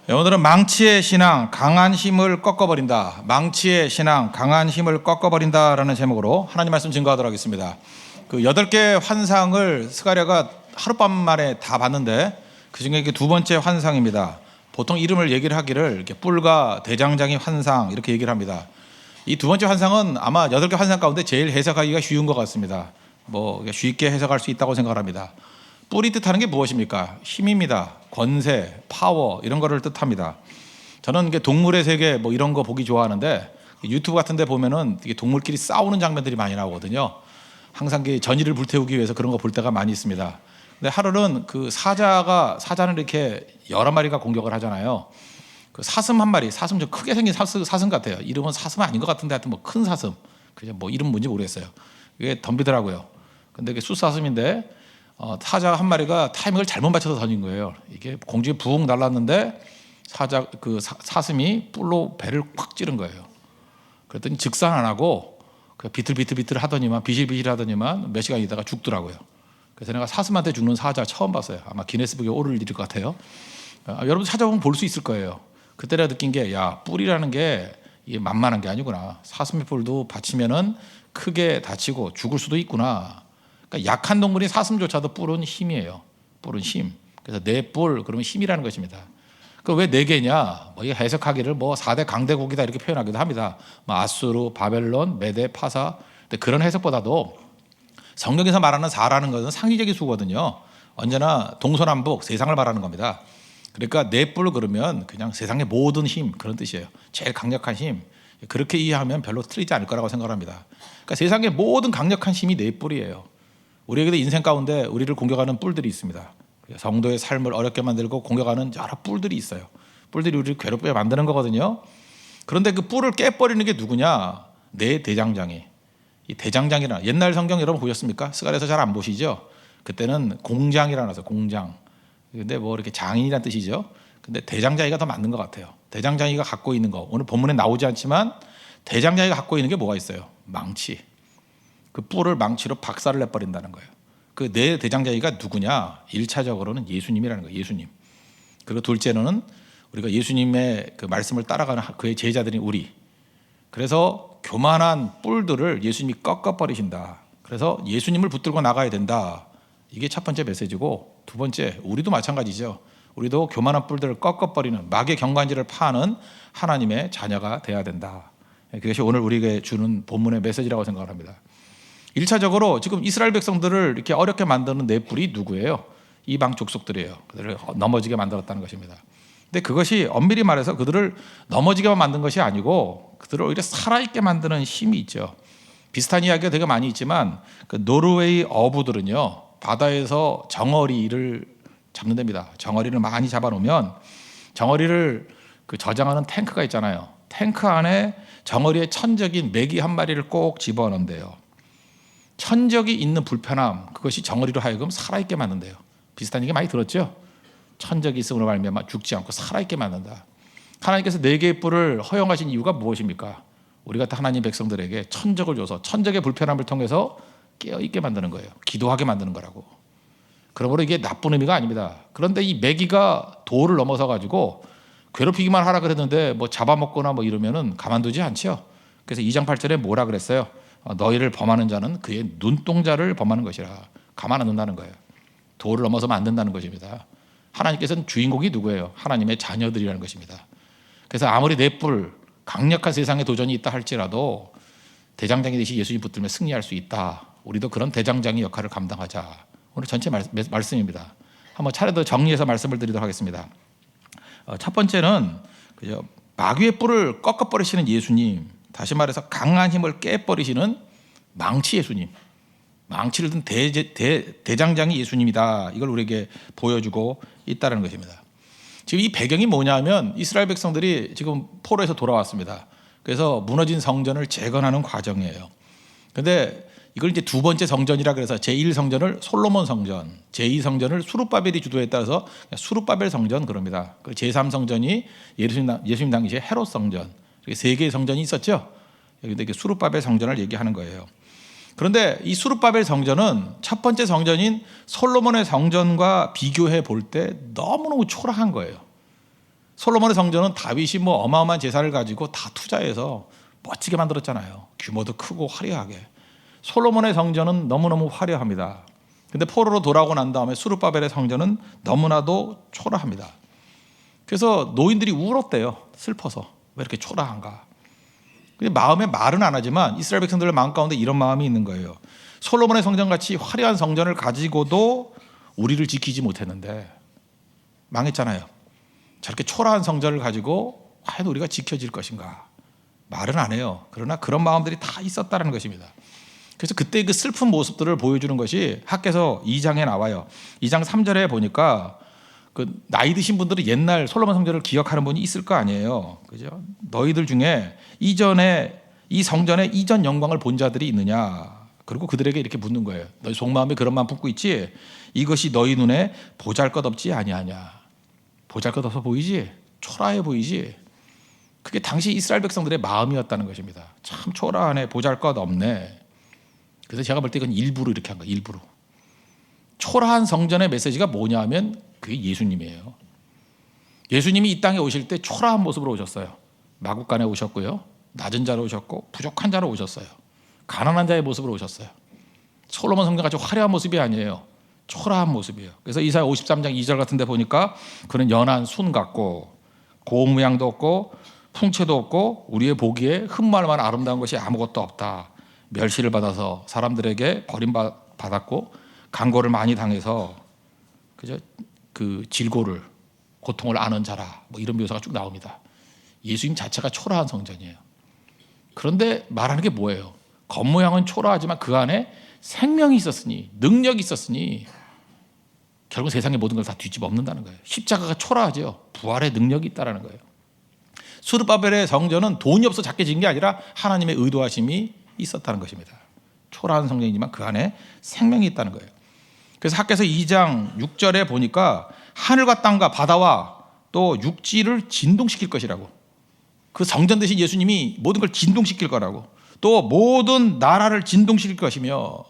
네, 오늘은 망치의 신앙, 강한 힘을 꺾어버린다. 망치의 신앙, 강한 힘을 꺾어버린다라는 제목으로 하나님 말씀 증거하도록 하겠습니다. 그 8개 환상을 스가랴가 하룻밤 만에 다 봤는데 그중에 이게 두 번째 환상입니다. 보통 이름을 얘기를 하기를 이렇게 뿔과 대장장이 환상 이렇게 얘기를 합니다. 이 두 번째 환상은 아마 8개 환상 가운데 제일 해석하기가 쉬운 것 같습니다. 쉽게 해석할 수 있다고 생각을 합니다. 뿔이 뜻하는 게 무엇입니까? 힘입니다. 권세, 파워 이런 거를 뜻합니다. 저는 동물의 세계 이런 거 보기 좋아하는데 유튜브 같은 데 보면은 이게 동물끼리 싸우는 장면들이 많이 나오거든요. 항상 전의를 불태우기 위해서 그런 거 볼 때가 많이 있습니다. 근데 하루는 그 사자는 이렇게 여러 마리가 공격을 하잖아요. 그 사슴 한 마리, 사슴 좀 크게 생긴 사슴 같아요. 이름은 사슴은 아닌 것 같은데 하여튼 큰 사슴. 그냥 이름 뭔지 모르겠어요. 이게 덤비더라고요. 근데 이게 숫사슴인데 사자 한 마리가 타이밍을 잘못 맞춰서 던진 거예요. 이게 공중에 붕 날랐는데 사슴이 뿔로 배를 콱 찌른 거예요. 그랬더니 즉사 안 하고 비틀비틀 하더니만 비실비실 하더니만 몇 시간 있다가 죽더라고요. 그래서 내가 사슴한테 죽는 사자 처음 봤어요. 아마 기네스북에 오를 일일 것 같아요. 여러분 찾아보면 볼 수 있을 거예요. 그때 내가 느낀 게 뿔이라는 게 이게 만만한 게 아니구나. 사슴의 뿔도 받치면은 크게 다치고 죽을 수도 있구나. 그러니까 약한 동물인 사슴조차도 뿔은 힘이에요. 뿔은 힘. 그래서 네 뿔 그러면 힘이라는 것입니다. 그 왜 네 개냐? 이게 해석하기를 4대 강대국이다 이렇게 표현하기도 합니다. 아수르, 바벨론, 메데, 파사. 근데 그런 해석보다도 성경에서 말하는 4라는 것은 상징적인 수거든요. 언제나 동서남북 세상을 말하는 겁니다. 그러니까 네 뿔 그러면 그냥 세상의 모든 힘 그런 뜻이에요. 제일 강력한 힘. 그렇게 이해하면 별로 틀리지 않을 거라고 생각합니다. 그러니까 세상의 모든 강력한 힘이 네 뿔이에요. 우리에게도 인생 가운데 우리를 공격하는 뿔들이 있습니다. 성도의 삶을 어렵게 만들고 공격하는 여러 뿔들이 있어요. 뿔들이 우리를 괴롭게 만드는 거거든요. 그런데 그 뿔을 깨버리는 게 누구냐? 네 대장장이. 이 대장장이라 옛날 성경 여러분 보셨습니까? 스가랴에서 잘 안 보시죠? 그때는 공장이라는 거죠. 공장. 근데 이렇게 장인이란 뜻이죠. 근데 대장장이가 더 맞는 것 같아요. 대장장이가 갖고 있는 거 오늘 본문에 나오지 않지만 대장장이가 갖고 있는 게 뭐가 있어요? 망치. 그 뿔을 망치로 박살을 내버린다는 거예요. 그 네 대장장이가 누구냐? 1차적으로는 예수님이라는 거예요. 예수님. 그리고 둘째로는 우리가 예수님의 그 말씀을 따라가는 그의 제자들인 우리. 그래서 교만한 뿔들을 예수님이 꺾어버리신다. 그래서 예수님을 붙들고 나가야 된다. 이게 첫 번째 메시지고, 두 번째 우리도 마찬가지죠. 우리도 교만한 뿔들을 꺾어버리는 마귀의 경관지를 파는 하나님의 자녀가 돼야 된다. 그것이 오늘 우리에게 주는 본문의 메시지라고 생각을 합니다. 1차적으로 지금 이스라엘 백성들을 이렇게 어렵게 만드는 네 뿔이 누구예요? 이방 족속들이에요. 그들을 넘어지게 만들었다는 것입니다. 근데 그것이 엄밀히 말해서 그들을 넘어지게만 만든 것이 아니고 그들을 오히려 살아있게 만드는 힘이 있죠. 비슷한 이야기가 되게 많이 있지만 그 노르웨이 어부들은요, 바다에서 정어리를 잡는 데입니다. 정어리를 많이 잡아놓으면 정어리를 저장하는 탱크가 있잖아요. 탱크 안에 정어리의 천적인 메기 한 마리를 꼭 집어넣는데요. 천적이 있는 불편함, 그것이 정어리로 하여금 살아있게 만든대요. 비슷한 얘기 많이 들었죠? 천적이 있음으로 말미암아 죽지 않고 살아있게 만든다. 하나님께서 네 개의 뿔을 허용하신 이유가 무엇입니까? 우리 같은 하나님 백성들에게 천적을 줘서 천적의 불편함을 통해서 깨어있게 만드는 거예요. 기도하게 만드는 거라고. 그러므로 이게 나쁜 의미가 아닙니다. 그런데 이 메기가 도를 넘어서 가지고 괴롭히기만 하라 그랬는데 잡아먹거나 이러면은 가만두지 않죠. 그래서 2장 8절에 뭐라 그랬어요? 너희를 범하는 자는 그의 눈동자를 범하는 것이라. 가만 안 둔다는 거예요. 도를 넘어서면 안 된다는 것입니다. 하나님께서는 주인공이 누구예요? 하나님의 자녀들이라는 것입니다. 그래서 아무리 네 뿔 강력한 세상에 도전이 있다 할지라도 대장장이 되시 예수님 붙들면 승리할 수 있다. 우리도 그런 대장장이 역할을 감당하자. 오늘 전체 말씀입니다. 한번 차례도 정리해서 말씀을 드리도록 하겠습니다. 첫 번째는 마귀의 뿔을 꺾어버리시는 예수님, 다시 말해서 강한 힘을 깨버리시는 망치 예수님, 망치를 든 대장장이 예수님이다. 이걸 우리에게 보여주고 있다는 것입니다. 지금 이 배경이 뭐냐면 이스라엘 백성들이 지금 포로에서 돌아왔습니다. 그래서 무너진 성전을 재건하는 과정이에요. 그런데 이걸 이제 두 번째 성전이라 그래서 제1성전을 솔로몬 성전, 제2성전을 수룹바벨이 주도했다 해서 수룹바벨 성전 그럽니다. 그 제3성전이 예수님 당시에 헤롯 성전, 이렇게 세 개의 성전이 있었죠. 여기 수룹바벨 성전을 얘기하는 거예요. 그런데 이 수룹바벨 성전은 첫 번째 성전인 솔로몬의 성전과 비교해 볼 때 너무너무 초라한 거예요. 솔로몬의 성전은 다윗이 뭐 어마어마한 재산을 가지고 다 투자해서 멋지게 만들었잖아요. 규모도 크고 화려하게. 솔로몬의 성전은 너무너무 화려합니다. 근데 포로로 돌아오고 난 다음에 수르바벨의 성전은 너무나도 초라합니다. 그래서 노인들이 울었대요. 슬퍼서. 왜 이렇게 초라한가. 마음에 말은 안 하지만 이스라엘 백성들의 마음 가운데 이런 마음이 있는 거예요. 솔로몬의 성전같이 화려한 성전을 가지고도 우리를 지키지 못했는데 망했잖아요. 저렇게 초라한 성전을 가지고 과연 우리가 지켜질 것인가. 말은 안 해요. 그러나 그런 마음들이 다 있었다는 것입니다. 그래서 그때 그 슬픈 모습들을 보여주는 것이 학개서 2장에 나와요. 2장 3절에 보니까 그 나이 드신 분들은 옛날 솔로몬 성전을 기억하는 분이 있을 거 아니에요. 그죠? 너희들 중에 이전에 이 성전의 이전 영광을 본 자들이 있느냐? 그리고 그들에게 이렇게 묻는 거예요. 너희 속마음에 그런 마음 품고 있지? 이것이 너희 눈에 보잘것없지 아니하냐? 보잘것없어 보이지? 초라해 보이지? 그게 당시 이스라엘 백성들의 마음이었다는 것입니다. 참 초라하네, 보잘것없네. 그래서 제가 볼 때 이건 일부러 이렇게 한 거예요. 일부러. 초라한 성전의 메시지가 뭐냐 하면 그게 예수님이에요. 예수님이 이 땅에 오실 때 초라한 모습으로 오셨어요. 마구간에 오셨고요. 낮은 자로 오셨고 부족한 자로 오셨어요. 가난한 자의 모습으로 오셨어요. 솔로몬 성전같이 화려한 모습이 아니에요. 초라한 모습이에요. 그래서 이사야 53장 2절 같은 데 보니까 그는 연한 순 같고 고운 모양도 없고 풍채도 없고 우리의 보기에 흠말만 아름다운 것이 아무것도 없다. 멸시를 받아서 사람들에게 버림받았고 간고를 많이 당해서 그저 그 질고를 고통을 아는 자라 뭐 이런 묘사가 쭉 나옵니다. 예수님 자체가 초라한 성전이에요. 그런데 말하는 게 뭐예요? 겉모양은 초라하지만 그 안에 생명이 있었으니 능력이 있었으니 결국 세상의 모든 걸 다 뒤집어 엎는다는 거예요. 십자가가 초라하죠. 부활의 능력이 있다는 거예요. 수르바벨의 성전은 돈이 없어 작게 지은 게 아니라 하나님의 의도하심이 있었다는 것입니다. 초라한 성전이지만 그 안에 생명이 있다는 거예요. 그래서 학개서 2장 6절에 보니까 하늘과 땅과 바다와 또 육지를 진동시킬 것이라고. 그 성전 대신 예수님이 모든 걸 진동시킬 거라고. 또 모든 나라를 진동시킬 것이며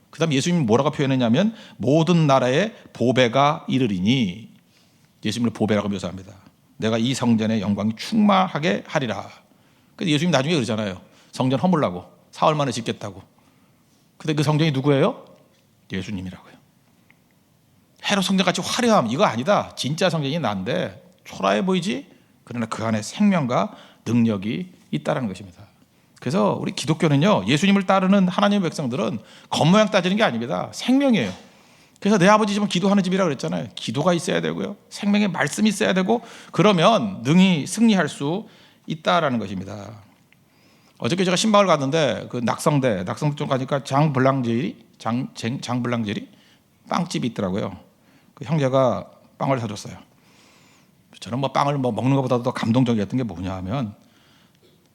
그 다음 예수님이 뭐라고 표현했냐면 모든 나라의 보배가 이르리니 예수님을 보배라고 묘사합니다. 내가 이 성전의 영광이 충만하게 하리라. 그래서 예수님 나중에 그러잖아요. 성전 허물라고 4월 만에 짓겠다고. 근데 그 성전이 누구예요? 예수님이라고요. 헤롯 성전같이 화려함 이거 아니다. 진짜 성전이 난데 초라해 보이지? 그러나 그 안에 생명과 능력이 있다는 것입니다. 그래서 우리 기독교는요, 예수님을 따르는 하나님의 백성들은 겉모양 따지는 게 아닙니다. 생명이에요. 그래서 내 아버지 집은 기도하는 집이라고 그랬잖아요. 기도가 있어야 되고요. 생명의 말씀이 있어야 되고 그러면 능히 승리할 수 있다라는 것입니다. 어저께 제가 신방을 갔는데 그 낙성대 쪽 가니까 장블랑제리 빵집이 있더라고요. 그 형제가 빵을 사줬어요. 저는 뭐 빵을 먹는 것보다도 더 감동적이었던 게 뭐냐 하면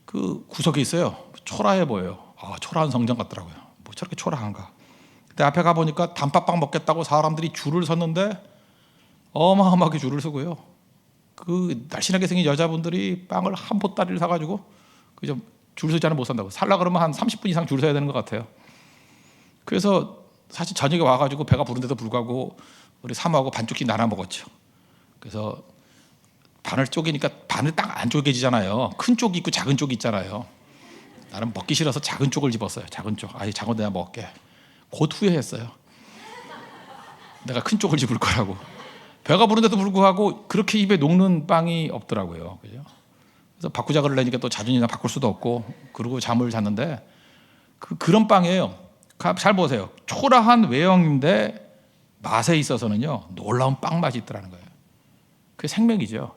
그 구석에 있어요. 초라해 보여요. 초라한 성전 같더라고요. 뭐 저렇게 초라한가. 근데 앞에 가보니까 단팥빵 먹겠다고 사람들이 줄을 섰는데 어마어마하게 줄을 서고요. 그 날씬하게 생긴 여자분들이 빵을 한 보따리를 사가지고 그저 줄 서지 않으면 못 산다고. 살라 그러면 한 30분 이상 줄 서야 되는 것 같아요. 그래서 사실 저녁에 와가지고 배가 부른데도 불구하고 우리 사모하고 반쪽씩 나눠 먹었죠. 그래서 반을 쪼개니까 반을 딱 안 쪼개지잖아요. 큰 쪽이 있고 작은 쪽이 있잖아요. 나는 먹기 싫어서 작은 쪽을 집었어요. 작은 쪽. 작은 내가 먹을게. 곧 후회했어요. 내가 큰 쪽을 집을 거라고. 배가 부른데도 불구하고 그렇게 입에 녹는 빵이 없더라고요. 그죠? 그래서 바꾸자 그러려니까 또 자존심상 바꿀 수도 없고 그러고 잠을 잤는데 그런 빵이에요. 잘 보세요. 초라한 외형인데 맛에 있어서는요 놀라운 빵 맛이 있더라는 거예요. 그게 생명이죠.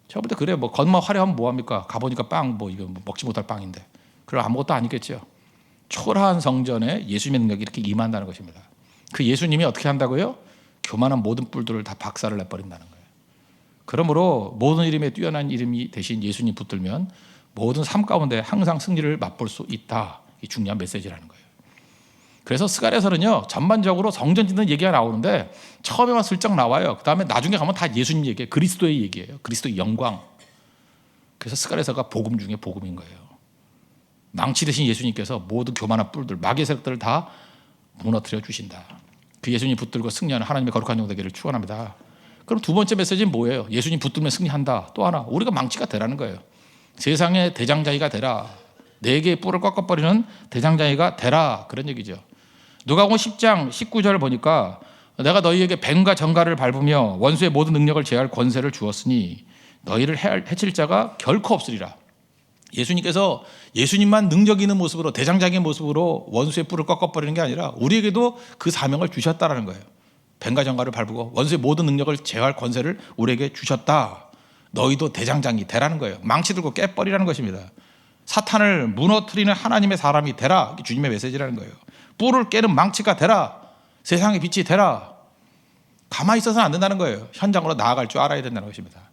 처음부터 그래요. 뭐 겉만 화려하면 뭐합니까? 가보니까 빵 뭐 이거 먹지 못할 빵인데 그럼 아무것도 아니겠죠. 초라한 성전에 예수님의 능력이 이렇게 임한다는 것입니다. 그 예수님이 어떻게 한다고요? 교만한 모든 뿔들을 다 박살을 내버린다는 거예요. 그러므로 모든 이름에 뛰어난 이름이 대신 예수님 붙들면 모든 삶 가운데 항상 승리를 맛볼 수 있다. 이 중요한 메시지라는 거예요. 그래서 스가랴서는요 전반적으로 성전 짓는 얘기가 나오는데 처음에만 슬쩍 나와요. 그 다음에 나중에 가면 다 예수님 얘기예요. 그리스도의 얘기예요. 그리스도의 영광. 그래서 스가랴서가 복음 중에 복음인 거예요. 망치 대신 예수님께서 모든 교만한 뿔들 마귀의 세력들을 다 무너뜨려 주신다. 그 예수님 붙들고 승리하는 하나님의 거룩한 종 되기를 축원합니다. 그럼 두 번째 메시지는 뭐예요? 예수님 붙들면 승리한다. 또 하나, 우리가 망치가 되라는 거예요. 세상의 대장자이가 되라. 네 개의 뿔을 꺾어버리는 대장자이가 되라. 그런 얘기죠. 누가복음 10장 19절을 보니까 내가 너희에게 뱀과 정갈을 밟으며 원수의 모든 능력을 제할 권세를 주었으니 너희를 해칠 자가 결코 없으리라. 예수님께서 예수님만 능력 있는 모습으로 대장장의 모습으로 원수의 뿔을 꺾어버리는 게 아니라 우리에게도 그 사명을 주셨다라는 거예요. 뱀과 정갈을 밟고 원수의 모든 능력을 제어할 권세를 우리에게 주셨다. 너희도 대장장이 되라는 거예요. 망치 들고 깨버리라는 것입니다. 사탄을 무너뜨리는 하나님의 사람이 되라. 이게 주님의 메시지라는 거예요. 뿔을 깨는 망치가 되라. 세상의 빛이 되라. 가만히 있어서는 안 된다는 거예요. 현장으로 나아갈 줄 알아야 된다는 것입니다.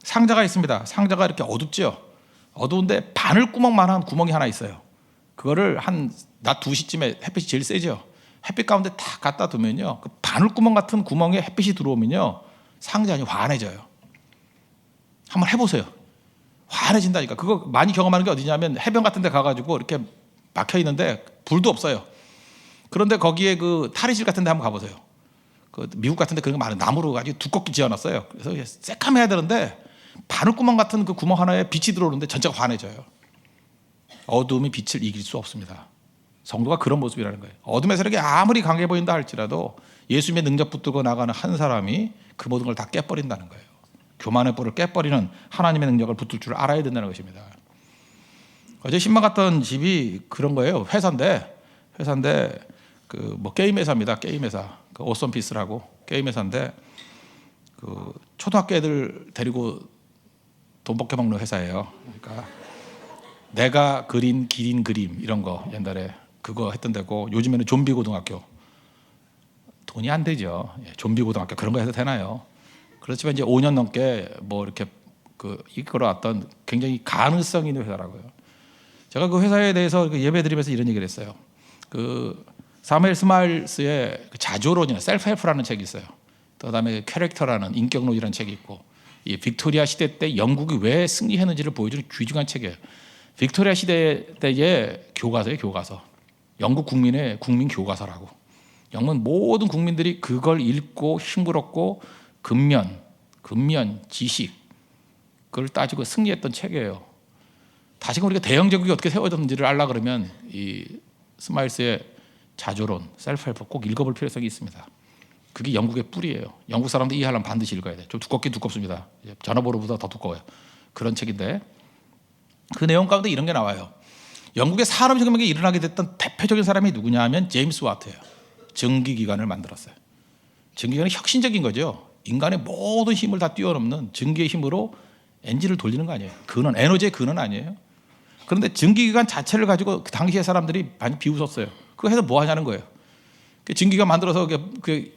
상자가 있습니다. 상자가 이렇게 어둡죠. 어두운데 바늘구멍만한 구멍이 하나 있어요. 그거를 한 낮 2시쯤에 햇빛이 제일 세죠. 햇빛 가운데 탁 갖다 두면요, 그 바늘구멍 같은 구멍에 햇빛이 들어오면요, 상자는 환해져요. 한번 해보세요. 환해진다니까. 그거 많이 경험하는 게 어디냐면 해변 같은 데 가가지고 이렇게 막혀 있는데 불도 없어요. 그런데 거기에 그 탈의실 같은 데 한번 가보세요. 그 미국 같은 데 그런 거 많아요. 나무로 가지고 두껍게 지어놨어요. 그래서 새카매야 되는데 바늘구멍 같은 그 구멍 하나에 빛이 들어오는데 전체가 환해져요. 어둠이 빛을 이길 수 없습니다. 성도가 그런 모습이라는 거예요. 어둠의 세력이 아무리 강해 보인다 할지라도 예수님의 능력 붙들고 나가는 한 사람이 그 모든 걸 다 깨버린다는 거예요. 교만의 뿔을 깨버리는 하나님의 능력을 붙들 줄 알아야 된다는 것입니다. 어제 신방 갔던 집이 그런 거예요. 회사인데 그 뭐 게임 회사입니다. 게임 회사. 그 오썸 피스라고 게임 회사인데 그 초등학교 애들 데리고 돈 벗겨 먹는 회사예요. 그러니까 내가 그린 기린 그림 이런 거 옛날에 그거 했던 데고, 요즘에는 좀비 고등학교. 돈이 안 되죠. 좀비 고등학교 그런 거 해도 되나요? 그렇지만 이제 5년 넘게 뭐 이렇게 그 이끌어왔던 굉장히 가능성 있는 회사라고요. 제가 그 회사에 대해서 예배드리면서 이런 얘기를 했어요. 그 사무엘 스마일스의 자조론이나 셀프헬프라는 책이 있어요. 그다음에 캐릭터라는 인격론이라는 책이 있고, 이 빅토리아 시대 때 영국이 왜 승리했는지를 보여주는 귀중한 책이에요. 빅토리아 시대 때의 교과서예요, 교과서. 영국 국민의 국민 교과서라고. 영국 모든 국민들이 그걸 읽고 힘들었고 근면, 지식 그걸 따지고 승리했던 책이에요. 다시금 우리가 대영 제국이 어떻게 세워졌는지를 알라 그러면 이 스마일스의 자조론, 셀프헬프 꼭 읽어볼 필요성이 있습니다. 그게 영국의 뿔이에요. 영국 사람들 이해하려면 반드시 읽어야 돼요. 좀 두껍긴 두껍습니다. 전화번호보다 더 두꺼워요. 그런 책인데 그 내용 가운데 이런 게 나와요. 영국의 산업혁명이 일어나게 됐던 대표적인 사람이 누구냐 하면 제임스 와트예요. 전기기관을 만들었어요. 전기기관이 혁신적인 거죠. 인간의 모든 힘을 다 뛰어넘는 전기의 힘으로 엔진을 돌리는 거 아니에요. 근원, 에너지의 근원 아니에요. 그런데 전기기관 자체를 가지고 그 당시에 사람들이 많이 비웃었어요. 그거 해서 뭐 하냐는 거예요. 그 전기기관 만들어서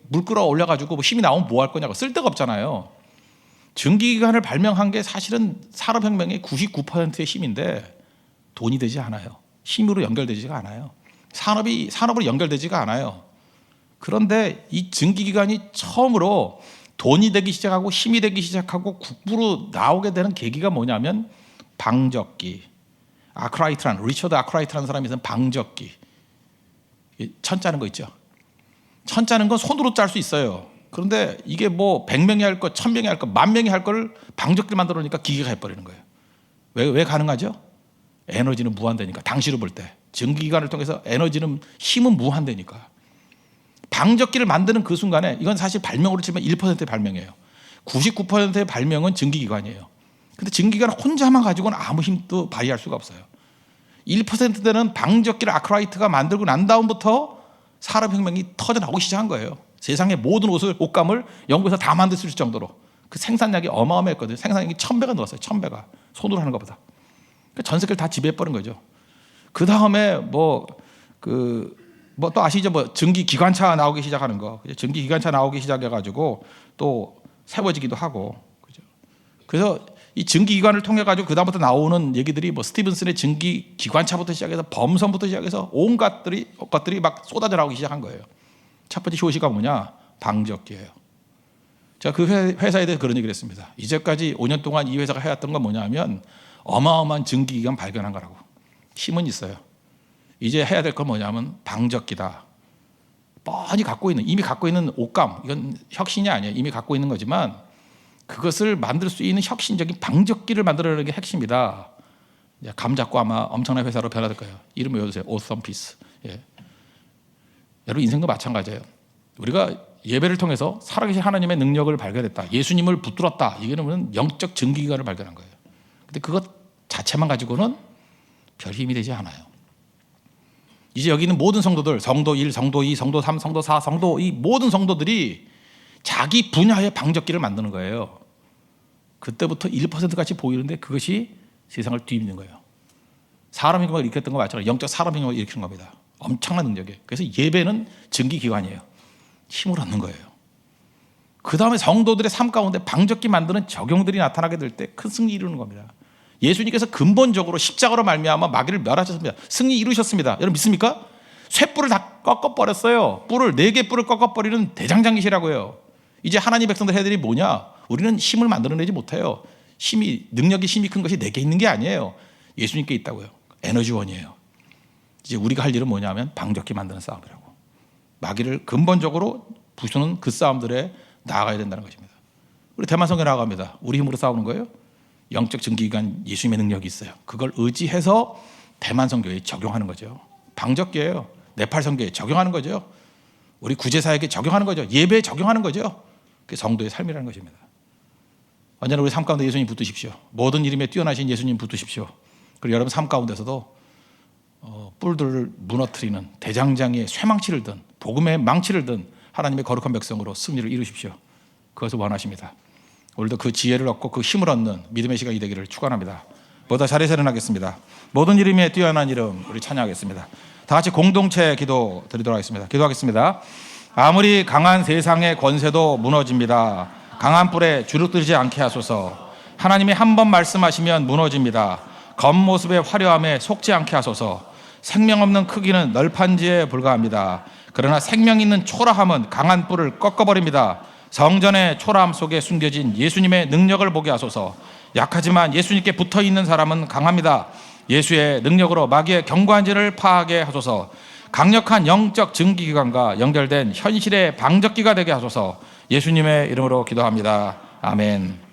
물 끌어 올려가지고 뭐 힘이 나오면 뭐 할 거냐고. 쓸데가 없잖아요. 전기기관을 발명한 게 사실은 산업혁명의 99%의 힘인데 돈이 되지 않아요. 힘으로 연결되지가 않아요. 산업으로 연결되지가 않아요. 그런데 이 전기기관이 처음으로 돈이 되기 시작하고 힘이 되기 시작하고 국부로 나오게 되는 계기가 뭐냐면 방적기. 리처드 아크라이트라는 사람이 있는 방적기. 천 짜는 거 있죠. 천 짜는 건 손으로 짤 수 있어요. 그런데 이게 뭐 100명이 할 거, 1000명이 할 거, 10,000명이 할 걸 방적기를 만들어 놓으니까 기계가 해버리는 거예요. 왜 가능하죠? 에너지는 무한대니까. 당시로 볼 때 전기기관을 통해서 에너지는 힘은 무한대니까. 방적기를 만드는 그 순간에 이건 사실 발명으로 치면 1%의 발명이에요. 99%의 발명은 전기기관이에요. 근데 전기기관 혼자만 가지고는 아무 힘도 발휘할 수가 없어요. 1%되는 방적기를 아크라이트가 만들고 난 다음부터 산업혁명이 터져나오기 시작한 거예요. 세상의 모든 옷감을 영국에서 다 만들 수 있을 정도로 그 생산량이 어마어마했거든요. 생산량이 1000배가 늘었어요. 1000배가. 손으로 하는 것보다. 전 세계를 다 지배해버린 거죠. 그 다음에 또 아시죠? 전기 기관차 나오기 시작하는 거. 전기 기관차 나오기 시작해가지고 또 세워지기도 하고. 그죠? 그래서 이 전기 기관을 통해 가지고 그 다음부터 나오는 얘기들이 스티븐슨의 전기 기관차부터 시작해서 범선부터 시작해서 온갖 것들이 막 쏟아져 나오기 시작한 거예요. 첫 번째 효시가 뭐냐? 방적기예요. 제가 그 회사에 대해서 그런 얘기를 했습니다. 이제까지 5년 동안 이 회사가 해왔던 건 뭐냐면 어마어마한 전기기관 발견한 거라고. 힘은 있어요. 이제 해야 될 건 뭐냐면 방적기다. 뻔히 이미 갖고 있는 옷감, 이건 혁신이 아니에요. 이미 갖고 있는 거지만 그것을 만들 수 있는 혁신적인 방적기를 만들어내는 게 핵심이다. 감 잡고 아마 엄청난 회사로 변화될 거예요. 이름 외워두세요. 오썸 피스. 예. 여러분 인생도 마찬가지예요. 우리가 예배를 통해서 살아계신 하나님의 능력을 발견했다. 예수님을 붙들었다. 이거는 영적 증기기관을 발견한 거예요. 근데 그것 자체만 가지고는 별 힘이 되지 않아요. 이제 여기 있는 모든 성도들, 성도 1, 성도 2, 성도 3, 성도 4, 성도 이 모든 성도들이 자기 분야의 방적기를 만드는 거예요. 그때부터 1% 같이 보이는데 그것이 세상을 뒤집는 거예요. 사람 행동을 일으켰던 거 맞잖아요. 영적 사람 행동을 일으키는 겁니다. 엄청난 능력이에요. 그래서 예배는 증기기관이에요. 힘을 얻는 거예요. 그 다음에 성도들의 삶 가운데 방적기 만드는 적용들이 나타나게 될 때 큰 승리 이루는 겁니다. 예수님께서 근본적으로 십자가로 말미암아 마귀를 멸하셨습니다. 승리 이루셨습니다. 여러분 믿습니까? 쇠뿔을 다 꺾어버렸어요. 4개 뿔을 꺾어버리는 대장장이시라고 해요. 이제 하나님 백성들 해야 될이 뭐냐? 우리는 힘을 만들어내지 못해요. 능력이 힘이 큰 것이 내게 있는 게 아니에요. 예수님께 있다고요. 에너지원이에요. 이제 우리가 할 일은 뭐냐면 방적기 만드는 싸움이라고. 마귀를 근본적으로 부수는 그 싸움들에 나아가야 된다는 것입니다. 우리 대만성교 나아갑니다. 우리 힘으로 싸우는 거예요? 영적 증기기관 예수님의 능력이 있어요. 그걸 의지해서 대만성교에 적용하는 거죠. 방적기예요. 네팔성교에 적용하는 거죠. 우리 구제사에게 적용하는 거죠. 예배에 적용하는 거죠. 그게 성도의 삶이라는 것입니다. 언제나 우리 삶 가운데 예수님 붙드십시오. 모든 이름에 뛰어나신 예수님 붙드십시오. 그리고 여러분 삶 가운데서도 뿔들을 무너뜨리는 대장장이의 쇠망치를 든 복음의 망치를 든 하나님의 거룩한 백성으로 승리를 이루십시오. 그것을 원하십니다. 오늘도 그 지혜를 얻고 그 힘을 얻는 믿음의 시간이 되기를 축원합니다. 모두 자리에서 일어나겠습니다. 모든 이름에 뛰어난 이름 우리 찬양하겠습니다. 다 같이 공동체 기도 드리도록 하겠습니다. 기도하겠습니다. 아무리 강한 세상의 권세도 무너집니다. 강한 뿔에 주눅들지 않게 하소서. 하나님이 한 번 말씀하시면 무너집니다. 겉모습의 화려함에 속지 않게 하소서. 생명 없는 크기는 널판지에 불과합니다. 그러나 생명 있는 초라함은 강한 뿔을 꺾어버립니다. 성전의 초라함 속에 숨겨진 예수님의 능력을 보게 하소서. 약하지만 예수님께 붙어있는 사람은 강합니다. 예수의 능력으로 마귀의 견고한지를 파하게 하소서. 강력한 영적 증기기관과 연결된 현실의 방적기가 되게 하소서. 예수님의 이름으로 기도합니다. 아멘.